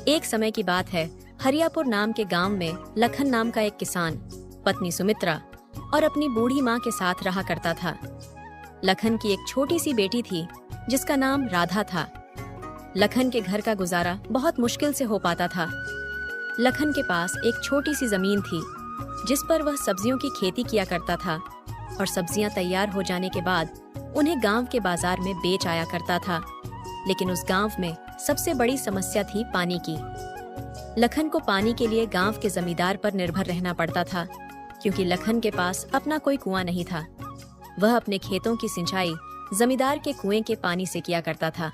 एक समय की बात है, हरियापुर नाम के गांव में लखन नाम का एक किसान पत्नी सुमित्रा और अपनी बूढ़ी माँ के साथ रहा करता था। लखन की एक छोटी सी बेटी थी जिसका नाम राधा था। लखन के घर का गुजारा बहुत मुश्किल से हो पाता था। लखन के पास एक छोटी सी जमीन थी जिस पर वह सब्जियों की खेती किया करता था और सब्जियां तैयार हो जाने के बाद उन्हें गांव के बाजार में बेच आया करता था। लेकिन उस गांव में सबसे बड़ी समस्या थी पानी की। लखन को पानी के लिए गांव के जमींदार पर निर्भर रहना पड़ता था, क्योंकि लखन के पास अपना कोई कुआं नहीं था। वह अपने खेतों की सिंचाई जमींदार के कुएं के पानी से किया करता था।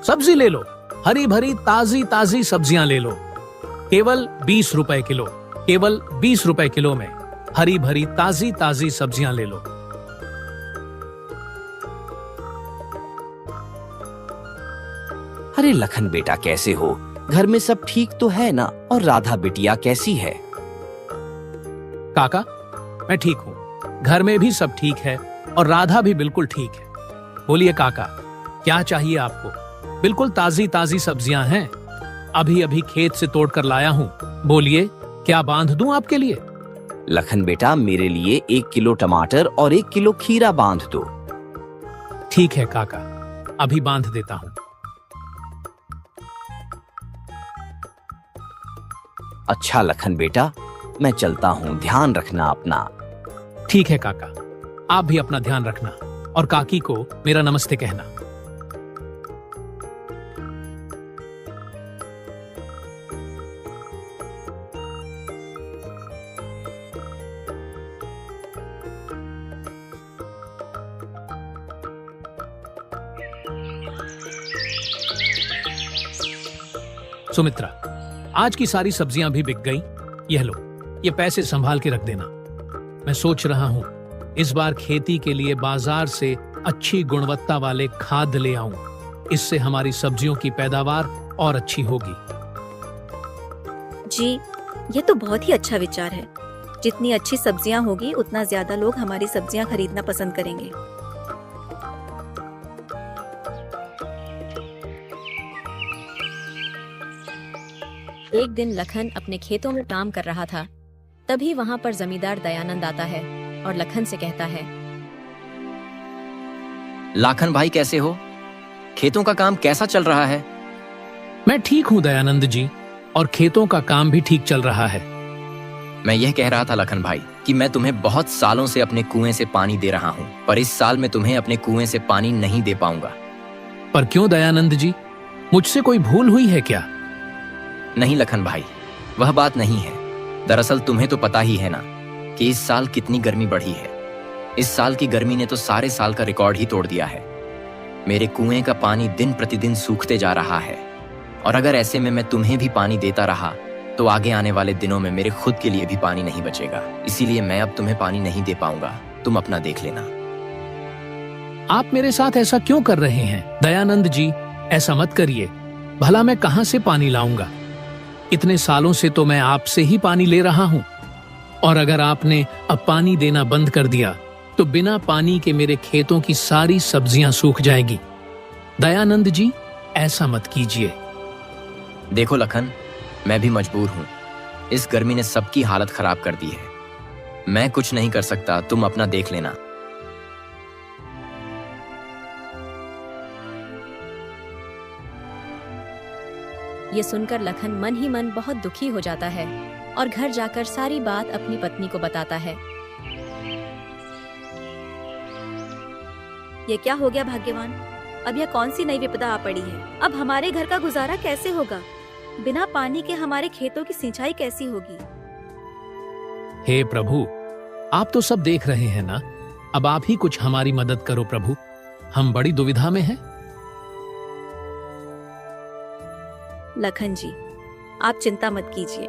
सब्जी ले लो, हरी भरी ताजी ताजी सब्जियां ले लो, केवल 20 रुपए किलो। केवल 20 रुपए किलो में हरी भरी ताजी ताजी सब्जियां ले लो। अरे लखन बेटा, कैसे हो? घर में सब ठीक तो है ना? और राधा बिटिया कैसी है? काका, मैं ठीक हूँ। घर में भी सब ठीक है और राधा भी बिल्कुल ठीक है। बोलिए काका, क्या चाहिए आपको? बिल्कुल ताजी ताजी सब्जियां हैं, अभी अभी खेत से तोड़कर लाया हूँ। बोलिए, क्या बांध दूं आपके लिए? लखन बेटा, मेरे लिए 1 किलो टमाटर और 1 किलो खीरा बांध दो। ठीक है काका, अभी बांध देता हूँ। अच्छा लखन बेटा, मैं चलता हूँ, ध्यान रखना अपना। ठीक है काका, आप भी अपना ध्यान रखना और काकी को मेरा नमस्ते कहना। सुमित्रा, आज की सारी सब्जियां भी बिक गईं। यह लो, ये पैसे संभाल के रख देना। मैं सोच रहा हूँ इस बार खेती के लिए बाजार से अच्छी गुणवत्ता वाले खाद ले आऊं। इससे हमारी सब्जियों की पैदावार और अच्छी होगी। जी, ये तो बहुत ही अच्छा विचार है। जितनी अच्छी सब्जियां होगी उतना ज्यादा लोग हमारी सब्जियां खरीदना पसंद करेंगे। एक दिन लखन अपने खेतों में काम कर रहा था। तभी वहाँ पर जमींदार दयानंद आता है और लखन से कहता है, लाखन भाई कैसे हो? खेतों का काम कैसा चल रहा है? मैं ठीक हूँ दयानंद जी, और खेतों का काम भी ठीक चल रहा है। मैं यह कह रहा था लखन भाई कि मैं तुम्हें बहुत सालों से अपने कुएं से पानी दे रहा हूँ, पर इस साल मैं तुम्हें अपने कुएं से पानी नहीं दे पाऊंगा। पर क्यों दयानंद जी, मुझसे कोई भूल हुई है क्या? नहीं लखन भाई, वह बात नहीं है। दरअसल तुम्हें तो पता ही है ना कि इस साल कितनी गर्मी बढ़ी है। इस साल की गर्मी ने तो सारे साल का रिकॉर्ड ही तोड़ दिया है। मेरे कुएं का पानी दिन प्रतिदिन सूखते जा रहा है, और अगर ऐसे में मैं तुम्हें भी पानी देता रहा तो आगे आने वाले दिनों में मेरे खुद के लिए भी पानी नहीं बचेगा। इसीलिए मैं अब तुम्हें पानी नहीं दे पाऊंगा, तुम अपना देख लेना। आप मेरे साथ ऐसा क्यों कर रहे हैं दयानंद जी? ऐसा मत करिए, भला मैं कहां से पानी लाऊंगा? इतने सालों से तो मैं आपसे ही पानी ले रहा हूं, और अगर आपने अब पानी देना बंद कर दिया तो बिना पानी के मेरे खेतों की सारी सब्जियां सूख जाएगी। दयानंद जी, ऐसा मत कीजिए। देखो लखन, मैं भी मजबूर हूं। इस गर्मी ने सबकी हालत खराब कर दी है। मैं कुछ नहीं कर सकता, तुम अपना देख लेना। ये सुनकर लखन मन ही मन बहुत दुखी हो जाता है और घर जाकर सारी बात अपनी पत्नी को बताता है। ये क्या हो गया भाग्यवान? अब यह कौन सी नई विपदा आ पड़ी है? अब हमारे घर का गुजारा कैसे होगा? बिना पानी के हमारे खेतों की सिंचाई कैसी होगी? हे प्रभु, आप तो सब देख रहे हैं ना। अब आप ही कुछ हमारी मदद करो प्रभु, हम बड़ी दुविधा में हैं। लखन जी, आप चिंता मत कीजिए।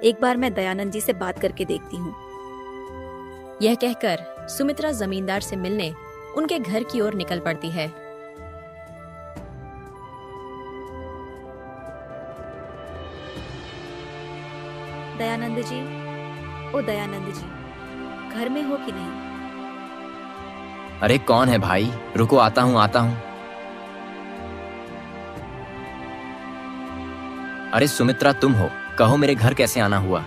एक बार मैं दयानंद जी से बात करके देखती हूँ। यह कहकर सुमित्रा जमींदार से मिलने उनके घर की ओर निकल पड़ती है। दयानंद जी, ओ दयानंद जी, घर में हो कि नहीं? अरे कौन है भाई? रुको, आता हूँ आता हूँ। अरे सुमित्रा, तुम हो? कहो मेरे घर कैसे आना हुआ?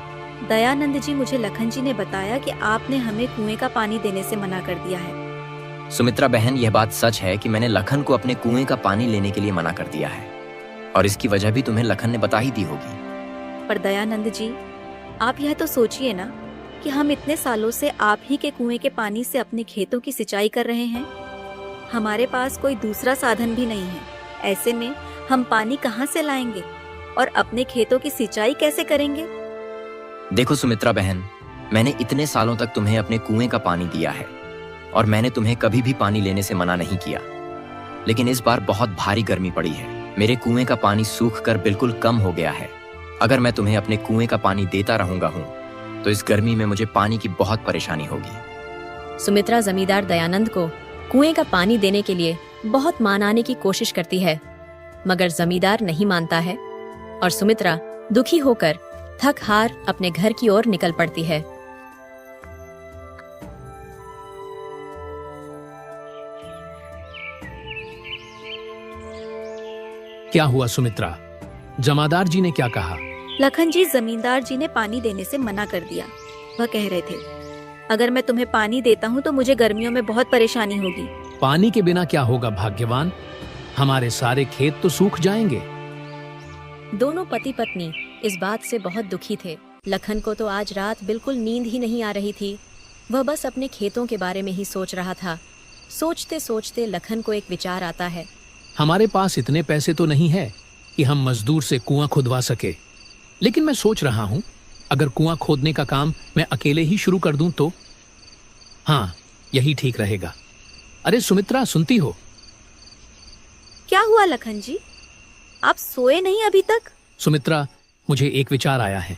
दयानंद जी, मुझे लखन जी ने बताया कि आपने हमें कुएं का पानी देने से मना कर दिया है। सुमित्रा बहन, यह बात सच है कि मैंने लखन को अपने कुएं का पानी लेने के लिए मना कर दिया है, और इसकी वजह भी तुम्हें लखन ने बता ही दी होगी। पर दयानंद जी, आप यह तो सोचिए ना कि हम इतने सालों से आप ही के कुएं के पानी से अपने खेतों की सिंचाई कर रहे हैं। हमारे पास कोई दूसरा साधन भी नहीं है। ऐसे में हम पानी कहाँ से लाएंगे और अपने खेतों की सिंचाई कैसे करेंगे? देखो सुमित्रा बहन, मैंने इतने सालों तक तुम्हें अपने कुएं का पानी दिया है और मैंने तुम्हें कभी भी पानी लेने से मना नहीं किया। लेकिन इस बार बहुत भारी गर्मी पड़ी है। मेरे कुएं का पानी सूख कर बिल्कुल कम हो गया है। अगर मैं तुम्हें अपने कुएं का पानी देता रहूंगा तो इस गर्मी में मुझे पानी की बहुत परेशानी होगी। सुमित्रा जमींदार दयानंद को कुएं का पानी देने के लिए बहुत मनाने की कोशिश करती है, मगर जमींदार नहीं मानता है और सुमित्रा दुखी होकर थक हार अपने घर की ओर निकल पड़ती है। क्या हुआ सुमित्रा? जमादार जी ने क्या कहा? लखन जी, जमींदार जी ने पानी देने से मना कर दिया। वह कह रहे थे, अगर मैं तुम्हें पानी देता हूँ तो मुझे गर्मियों में बहुत परेशानी होगी। पानी के बिना क्या होगा भाग्यवान? हमारे सारे खेत तो सूख जाएंगे। दोनों पति पत्नी इस बात से बहुत दुखी थे। लखन को तो आज रात बिल्कुल नींद ही नहीं आ रही थी। वह बस अपने खेतों के बारे में ही सोच रहा था। सोचते सोचते लखन को एक विचार आता है। हमारे पास इतने पैसे तो नहीं है कि हम मजदूर से कुआं खुदवा सके, लेकिन मैं सोच रहा हूं अगर कुआं खोदने का काम मैं अकेले ही शुरू कर दूं तो? हाँ, यही ठीक रहेगा। अरे सुमित्रा, सुनती हो? क्या हुआ लखन जी? आप सोए नहीं अभी तक? सुमित्रा, मुझे एक विचार आया है।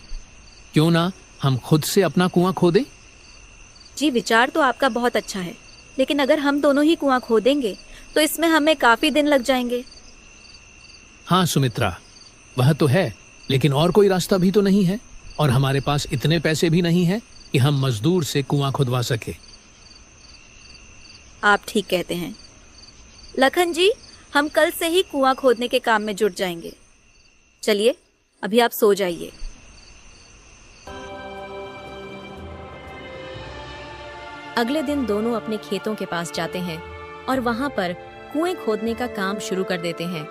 क्यों ना हम खुद से अपना कुआं खोदें? जी, विचार तो आपका बहुत अच्छा है, लेकिन अगर हम दोनों ही कुआं खोदेंगे तो इसमें हमें काफी दिन लग जाएंगे। हाँ सुमित्रा, वह तो है, लेकिन और कोई रास्ता भी तो नहीं है, और हमारे पास इतने पैसे भी नहीं है कि हम मजदूर से कुआं खुदवा सके। आप ठीक कहते हैं लखन जी, हम कल से ही कुआं खोदने के काम में जुट जाएंगे। चलिए, अभी आप सो जाइए। अगले दिन दोनों अपने खेतों के पास जाते हैं और वहां पर कुएं खोदने का काम शुरू कर देते हैं।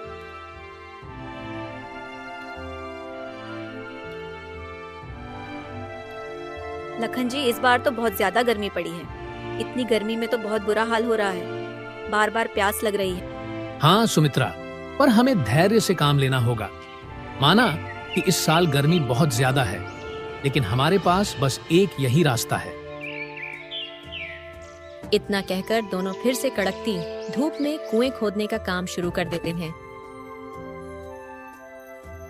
लखन जी, इस बार तो बहुत ज्यादा गर्मी पड़ी है। इतनी गर्मी में तो बहुत बुरा हाल हो रहा है। बार बार प्यास लग रही है। हाँ सुमित्रा, पर हमें धैर्य से काम लेना होगा। माना कि इस साल गर्मी बहुत ज्यादा है, लेकिन हमारे पास बस एक यही रास्ता है। इतना कहकर दोनों फिर से कड़कती धूप में कुएं खोदने का काम शुरू कर देते हैं।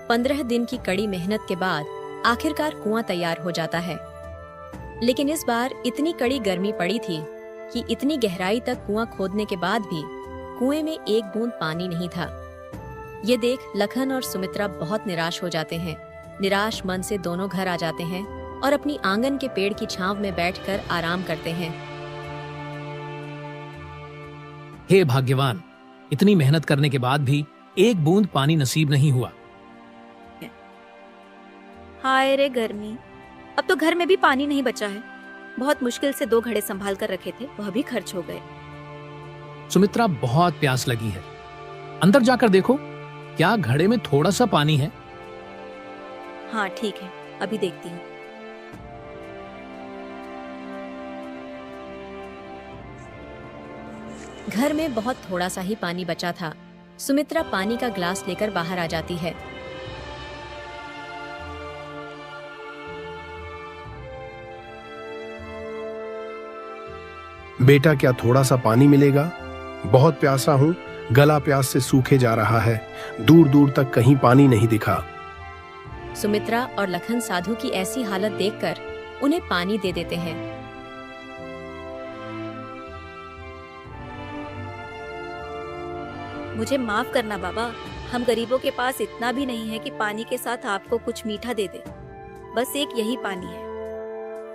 15 दिन की कड़ी मेहनत के बाद आखिरकार कुआं तैयार हो जाता है। लेकिन इस बार इतनी कड़ी गर्मी पड़ी थी कि इतनी गहराई तक कुआं खोदने के बाद भी कुएं में एक बूंद पानी नहीं था। ये देख लखन और सुमित्रा बहुत निराश हो जाते हैं। निराश मन से दोनों घर आ जाते हैं और अपनी आंगन के पेड़ की छांव में बैठकर आराम करते हैं। हे भाग्यवान, इतनी मेहनत करने के बाद भी एक बूंद पानी नसीब नहीं हुआ। हाय रे गर्मी, अब तो घर में भी पानी नहीं बचा है। बहुत मुश्किल से 2 घड़े संभाल कर रखे थे, वह भी खर्च हो गए। सुमित्रा, बहुत प्यास लगी है। अंदर जाकर देखो, क्या घड़े में थोड़ा सा पानी है? हाँ ठीक है, अभी देखती हूँ। घर में बहुत थोड़ा सा ही पानी बचा था। सुमित्रा पानी का ग्लास लेकर बाहर आ जाती है। बेटा, क्या थोड़ा सा पानी मिलेगा? बहुत प्यासा हूँ, गला प्यास से सूखे जा रहा है। दूर दूर तक कहीं पानी नहीं दिखा। सुमित्रा और लखन साधु की ऐसी हालत देखकर उन्हें पानी दे देते हैं। मुझे माफ करना बाबा, हम गरीबों के पास इतना भी नहीं है कि पानी के साथ आपको कुछ मीठा दे दे। बस एक यही पानी है।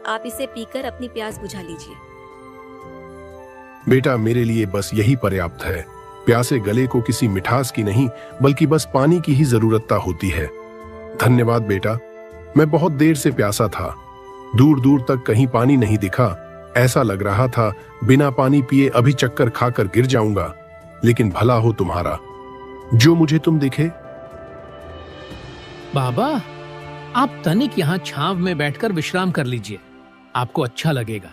आप इसे पीकर अपनी प्यास बुझा लीजिए। बेटा, मेरे लिए बस यही पर्याप्त है। प्यासे गले को किसी मिठास की नहीं बल्कि बस पानी की ही जरूरत होती है। धन्यवाद बेटा। मैं बहुत देर से प्यासा था। दूर दूर तक कहीं पानी नहीं दिखा। ऐसा लग रहा था बिना पानी पिए अभी चक्कर खाकर गिर जाऊंगा। लेकिन भला हो तुम्हारा, जो मुझे तुम दिखे। बाबा, आप तनिक यहाँ छांव में बैठकर विश्राम कर लीजिए, आपको अच्छा लगेगा।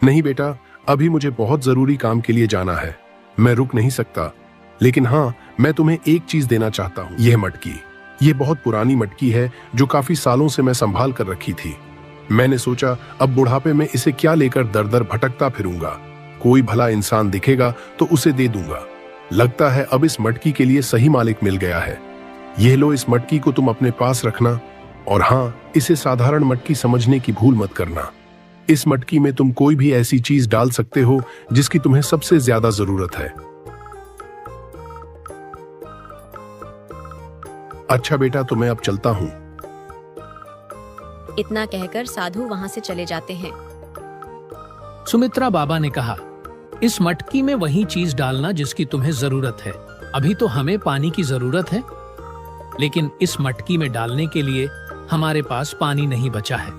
नहीं बेटा, अभी मुझे बहुत जरूरी काम के लिए जाना है। मैं रुक नहीं सकता। लेकिन हाँ, मैं तुम्हें एक चीज देना चाहता हूँ। यह मटकी, ये बहुत पुरानी मटकी है जो काफी सालों से मैं संभाल कर रखी थी। मैंने सोचा अब बुढ़ापे में इसे क्या लेकर दर दर भटकता फिरूंगा। कोई भला इंसान दिखेगा तो उसे दे दूंगा। लगता है अब इस मटकी के लिए सही मालिक मिल गया है। यह लो, इस मटकी को तुम अपने पास रखना। और हाँ, इसे साधारण मटकी समझने की भूल मत करना। इस मटकी में तुम कोई भी ऐसी चीज डाल सकते हो जिसकी तुम्हें सबसे ज्यादा जरूरत है। अच्छा बेटा, तो मैं अब चलता हूँ। इतना कहकर साधु वहां से चले जाते हैं। सुमित्रा बाबा ने कहा, इस मटकी में वही चीज डालना जिसकी तुम्हें जरूरत है। अभी तो हमें पानी की जरूरत है, लेकिन इस मटकी में डालने के लिए हमारे पास पानी नहीं बचा है।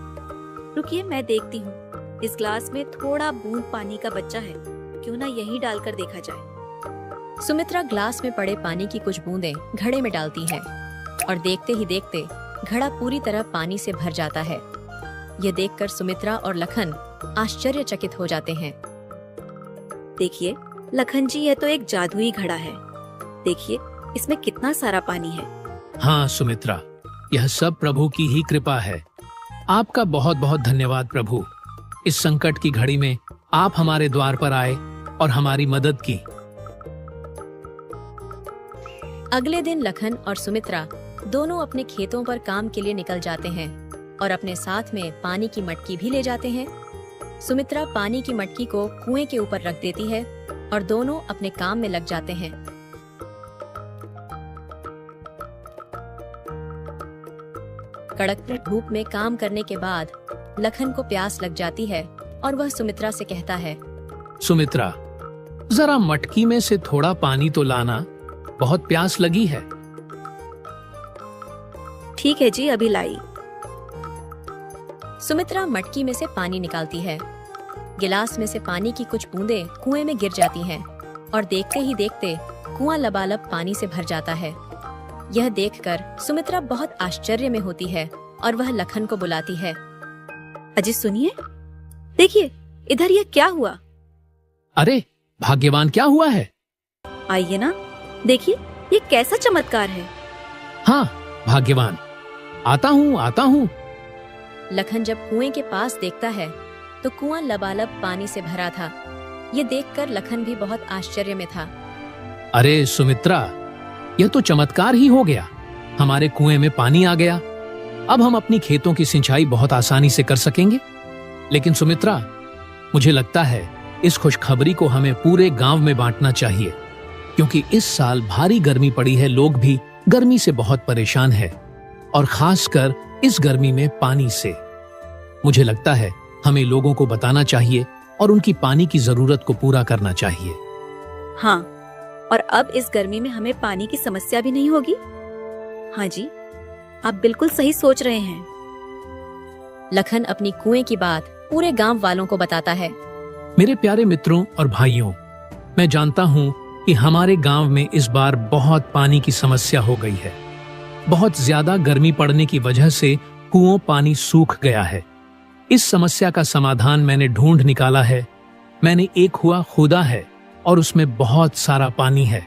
रुकिए, मैं देखती हूँ। इस ग्लास में थोड़ा बूंद पानी का बच्चा है, क्यों ना यही डालकर देखा जाए। सुमित्रा ग्लास में पड़े पानी की कुछ बूंदें घड़े में डालती है और देखते ही देखते घड़ा पूरी तरह पानी से भर जाता है। यह देखकर सुमित्रा और लखन आश्चर्यचकित हो जाते हैं। देखिए लखन जी, यह तो एक जादुई घड़ा है। देखिए इसमें कितना सारा पानी है। हाँ सुमित्रा, यह सब प्रभु की ही कृपा है। आपका बहुत बहुत धन्यवाद प्रभु। इस संकट की घड़ी में आप हमारे द्वार पर आए और हमारी मदद की। अगले दिन लखन और सुमित्रा दोनों अपने खेतों पर काम के लिए निकल जाते हैं और अपने साथ में पानी की मटकी भी ले जाते हैं। सुमित्रा पानी की मटकी को कुएं के ऊपर रख देती है और दोनों अपने काम में लग जाते हैं। कड़कती धूप में काम करने के बाद लखन को प्यास लग जाती है और वह सुमित्रा से कहता है, सुमित्रा, जरा मटकी में से थोड़ा पानी तो लाना, बहुत प्यास लगी है। ठीक है जी, अभी लाई। सुमित्रा मटकी में से पानी निकालती है। गिलास में से पानी की कुछ बूंदें कुएं में गिर जाती हैं और देखते ही देखते कुआं लबालब पानी से भर जाता है। यह देखकर सुमित्रा बहुत आश्चर्य में होती है और वह लखन को बुलाती है। अजी सुनिए, देखिए इधर यह क्या हुआ। अरे भाग्यवान, क्या हुआ है? आइए ना, देखिए ये कैसा चमत्कार है। हाँ भाग्यवान, आता हूँ। लखन जब कुएं के पास देखता है तो कुआं लबालब पानी से भरा था। ये देखकर लखन भी बहुत आश्चर्य में था। अरे सुमित्रा, यह तो चमत्कार ही हो गया। हमारे कुएं में पानी आ गया। अब हम अपनी खेतों की सिंचाई बहुत आसानी से कर सकेंगे। लेकिन सुमित्रा, मुझे लगता है इस खुशखबरी को हमें पूरे गांव में बांटना चाहिए, क्योंकि इस साल भारी गर्मी पड़ी है। लोग भी गर्मी से बहुत परेशान है और खासकर इस गर्मी में पानी से। मुझे लगता है हमें लोगों को बताना चाहिए और उनकी पानी की जरूरत को पूरा करना चाहिए। हाँ, और अब इस गर्मी में हमें पानी की समस्या भी नहीं होगी। हाँ जी, आप बिल्कुल सही सोच रहे हैं। लखन अपनी कुएं की बात पूरे गांव वालों को बताता है। मेरे प्यारे मित्रों और भाइयों, मैं जानता हूँ कि हमारे गांव में इस बार बहुत पानी की समस्या हो गई है। बहुत ज्यादा गर्मी पड़ने की वजह से कुओं पानी सूख गया है। इस समस्या का समाधान मैंने ढूंढ निकाला है। मैंने एक कुआं खोदा है और उसमें बहुत सारा पानी है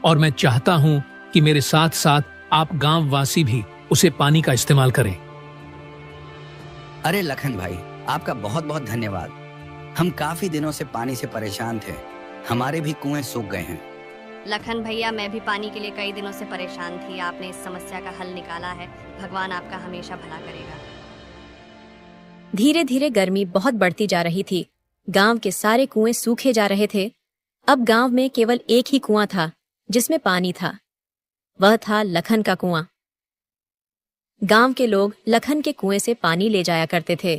और मैं चाहता हूं कि मेरे साथ साथ आप गांव वासी भी उसे पानी का इस्तेमाल करें। अरे लखन भाई, आपका बहुत बहुत धन्यवाद। हम काफी दिनों से पानी से परेशान थे। हमारे भी कुएं सूख गए हैं। लखन भैया, मैं भी पानी के लिए कई दिनों से परेशान थी। आपने इस समस्या का हल निकाला है। भगवान आपका हमेशा भला करेगा। धीरे धीरे गर्मी बहुत बढ़ती जा रही थी। गांव के सारे कुएं सूखे जा रहे थे। अब गांव में केवल एक ही कुआं था जिसमें पानी था। वह था लखन का कुआं। गांव के लोग लखन के कुएं से पानी ले जाया करते थे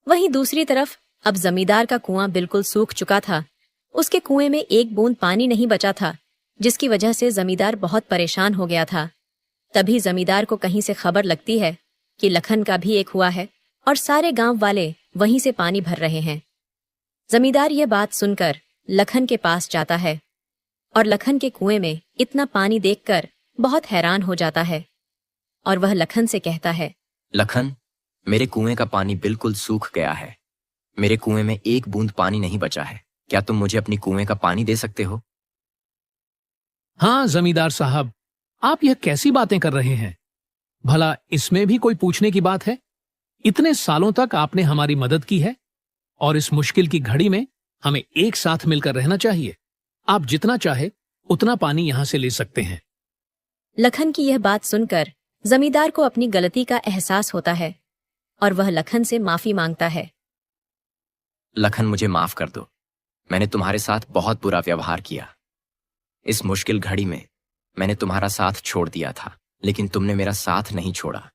वहीं दूसरी तरफ अब जमींदार का कुआं बिल्कुल सूख चुका था। उसके कुएं में एक बूंद पानी नहीं बचा था, जिसकी वजह से जमींदार बहुत परेशान हो गया था। तभी जमींदार को कहीं से खबर लगती है कि लखन का भी एक हुआ है और सारे गांव वाले वहीं से पानी भर रहे हैं। जमींदार ये बात सुनकर लखन के पास जाता है और लखन के कुएं में इतना पानी देखकर बहुत हैरान हो जाता है और वह लखन से कहता है, लखन, मेरे कुएं का पानी बिल्कुल सूख गया है। मेरे कुएं में एक बूंद पानी नहीं बचा है। क्या तुम मुझे अपनी कुएं का पानी दे सकते हो? हाँ जमींदार साहब, आप यह कैसी बातें कर रहे हैं? भला इसमें भी कोई पूछने की बात है? इतने सालों तक आपने हमारी मदद की है और इस मुश्किल की घड़ी में हमें एक साथ मिलकर रहना चाहिए। आप जितना चाहे उतना पानी यहां से ले सकते हैं। लखन की यह बात सुनकर जमींदार को अपनी गलती का एहसास होता है और वह लखन से माफी मांगता है। लखन, मुझे माफ कर दो। मैंने तुम्हारे साथ बहुत बुरा व्यवहार किया। इस मुश्किल घड़ी में मैंने तुम्हारा साथ छोड़ दिया था, लेकिन तुमने मेरा साथ नहीं छोड़ा।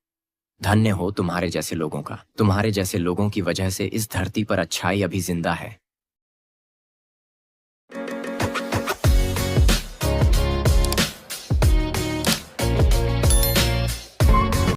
धन्य हो तुम्हारे जैसे लोगों का। तुम्हारे जैसे लोगों की वजह से इस धरती पर अच्छाई अभी जिंदा है।